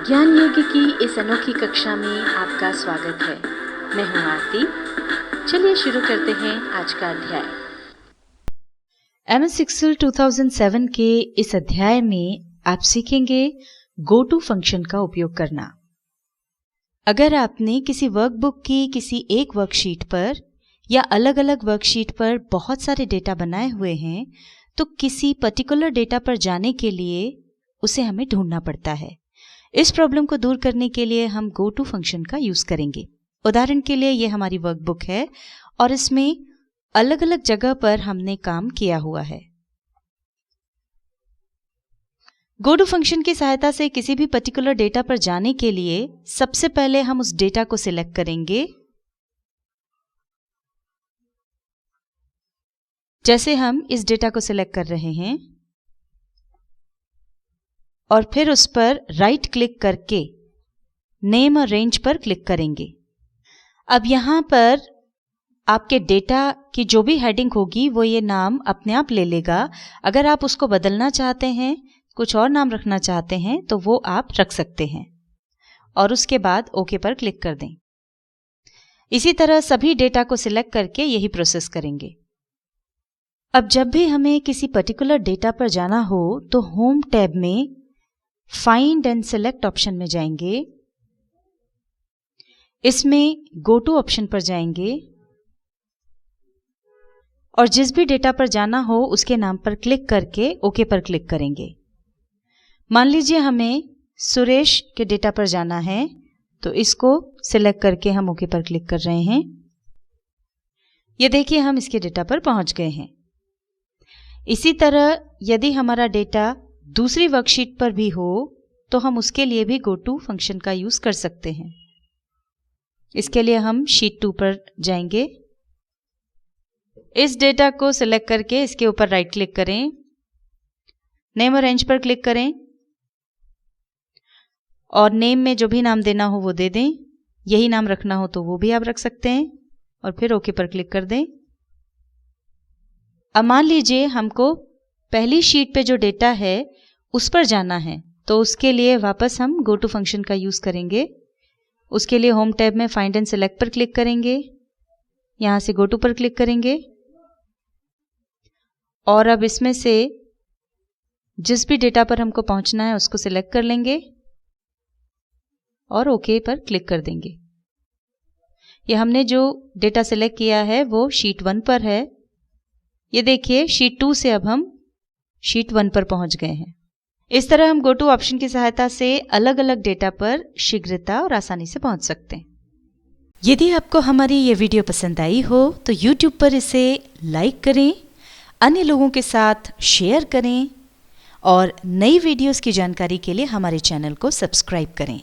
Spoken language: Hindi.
ज्ञान योगी की इस अनोखी कक्षा में आपका स्वागत है। मैं हूँ आरती। चलिए शुरू करते हैं आज का अध्याय। MS Excel 2007 के इस अध्याय में आप सीखेंगे गो टू फंक्शन का उपयोग करना। अगर आपने किसी वर्कबुक की किसी एक वर्कशीट पर या अलग अलग वर्कशीट पर बहुत सारे डेटा बनाए हुए हैं तो किसी पर्टिकुलर डेटा पर जाने के लिए उसे हमें ढूंढना पड़ता है। इस प्रॉब्लम को दूर करने के लिए हम गो टू फंक्शन का यूज करेंगे। उदाहरण के लिए ये हमारी वर्कबुक है और इसमें अलग अलग जगह पर हमने काम किया हुआ है। गो टू फंक्शन की सहायता से किसी भी पर्टिकुलर डेटा पर जाने के लिए सबसे पहले हम उस डेटा को सिलेक्ट करेंगे। जैसे हम इस डेटा को सिलेक्ट कर रहे हैं और फिर उस पर राइट क्लिक करके नेम और रेंज पर क्लिक करेंगे। अब यहाँ पर आपके डेटा की जो भी हेडिंग होगी वो ये नाम अपने आप ले लेगा। अगर आप उसको बदलना चाहते हैं, कुछ और नाम रखना चाहते हैं तो वो आप रख सकते हैं और उसके बाद ओके पर क्लिक कर दें। इसी तरह सभी डेटा को सिलेक्ट करके यही प्रोसेस करेंगे। अब जब भी हमें किसी पर्टिकुलर डेटा पर जाना हो तो होम टैब में फाइंड एंड सेलेक्ट ऑप्शन में जाएंगे। इसमें गो टू ऑप्शन पर जाएंगे और जिस भी डेटा पर जाना हो उसके नाम पर क्लिक करके ओके पर क्लिक करेंगे। मान लीजिए हमें सुरेश के डेटा पर जाना है तो इसको सिलेक्ट करके हम ओके पर क्लिक कर रहे हैं। ये देखिए हम इसके डेटा पर पहुंच गए हैं। इसी तरह यदि हमारा डेटा दूसरी वर्कशीट पर भी हो तो हम उसके लिए भी गो टू फंक्शन का यूज कर सकते हैं। इसके लिए हम शीट 2 पर जाएंगे। इस डेटा को सिलेक्ट करके इसके ऊपर राइट क्लिक करें, नेम और रेंज पर क्लिक करें और नेम में जो भी नाम देना हो वो दे दें। यही नाम रखना हो तो वो भी आप रख सकते हैं और फिर ओके पर क्लिक कर दें। अब मान लीजिए हमको पहली शीट पे जो डेटा है उस पर जाना है तो उसके लिए वापस हम गो टू फंक्शन का यूज करेंगे। उसके लिए होम टैब में फाइंड एंड सेलेक्ट पर क्लिक करेंगे, यहां से गो टू पर क्लिक करेंगे और अब इसमें से जिस भी डेटा पर हमको पहुंचना है उसको सिलेक्ट कर लेंगे और ओके पर क्लिक कर देंगे। ये हमने जो डेटा सिलेक्ट किया है वो शीट 1 पर है। ये देखिए शीट 2 से अब हम शीट 1 पर पहुंच गए हैं। इस तरह हम गो टू ऑप्शन की सहायता से अलग अलग डेटा पर शीघ्रता और आसानी से पहुंच सकते हैं। यदि आपको हमारी ये वीडियो पसंद आई हो तो YouTube पर इसे लाइक करें, अन्य लोगों के साथ शेयर करें और नई वीडियोस की जानकारी के लिए हमारे चैनल को सब्सक्राइब करें।